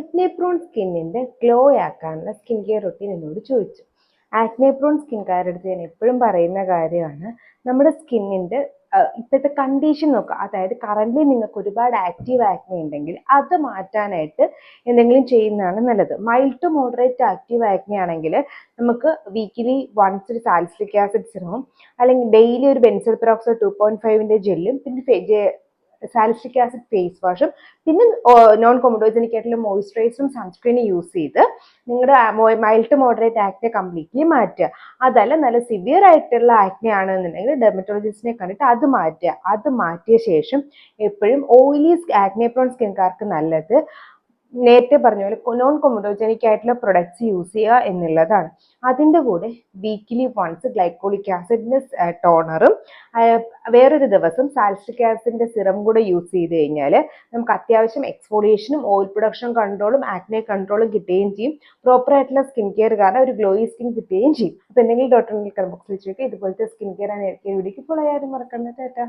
Acne prone സ്കിന്നിന്റെ glow ആക്കാനുള്ള skin care routine എന്നോട് ചോദിച്ചു. ആക്നെ പ്രോൺ സ്കിൻകാരുടെ അടുത്ത് ഞാൻ എപ്പോഴും പറയുന്ന കാര്യമാണ്, നമ്മുടെ സ്കിന്നിന്റെ ഇപ്പോഴത്തെ കണ്ടീഷൻ നോക്കുക. അതായത് കറന്റ് നിങ്ങൾക്ക് ഒരുപാട് ആക്റ്റീവ് ആക്നെ ഉണ്ടെങ്കിൽ അത് മാറ്റാനായിട്ട് എന്തെങ്കിലും ചെയ്യുന്നതാണ് നല്ലത്. Mild to moderate active acne ആണെങ്കിൽ നമുക്ക് വീക്കിലി വൺസ് ഒരു സാലിസിലിക് ആസിഡ് സിറവും അല്ലെങ്കിൽ ഡെയിലി ഒരു ബെൻസോയിൽ പെറോക്സൈഡ് 2.5ന്റെ ജെല്ലും പിന്നെ സാലിസിലിക് ആസിഡ് ഫേസ് വാഷും പിന്നെ നോൺ കൊമഡോജനിക് ആയിട്ടുള്ള മോയ്സ്ചറൈസറും സൺസ്ക്രീനും യൂസ് ചെയ്ത് നിങ്ങളുടെ mild to moderate acne completely മാറ്റുക. അതല്ല നല്ല സിവിയർ ആയിട്ടുള്ള ആക്നെ ആണെന്നുണ്ടെങ്കിൽ ഡെർമറ്റോളജിസ്റ്റിനെ കണ്ടിട്ട് അത് മാറ്റുക. അത് മാറ്റിയ ശേഷം എപ്പോഴും ഓയിലി ആക്നെ പ്രോൺ സ്കിൻകാർക്ക് നല്ലത് നേരത്തെ പറഞ്ഞ പോലെ നോൺ കൊമഡോജനിക് ആയിട്ടുള്ള പ്രൊഡക്ട്സ് യൂസ് ചെയ്യുക എന്നുള്ളതാണ്. അതിൻ്റെ കൂടെ വീക്കിലി വൺസ് ഗ്ലൈക്കോളിക് ആസിഡിന്റെ ടോണറും വേറൊരു ദിവസം സാലിസിലിക് ആസിഡിന്റെ സിറം കൂടെ യൂസ് ചെയ്ത് കഴിഞ്ഞാൽ നമുക്ക് അത്യാവശ്യം എക്സ്ഫോളിയേഷനും ഓയിൽ പ്രൊഡക്ഷൻ കൺട്രോളും ആക്നെ കൺട്രോളും കിട്ടുകയും ചെയ്യും. പ്രോപ്പർ ആയിട്ടുള്ള സ്കിൻ കെയർ കാരണം ഒരു ഗ്ലോയി സ്കിൻ കിട്ടുകയും ചെയ്യും. അപ്പോൾ എന്തെങ്കിലും ഡോക്ടറിനെ കമന്റ് ബോക്സിൽ ചോദിക്കുക. ഇതുപോലത്തെ skin care and hair care വീഡിയോക്ക് ഫോളോ ചെയ്യാനും മറക്കണ്ട. ടാറ്റാ.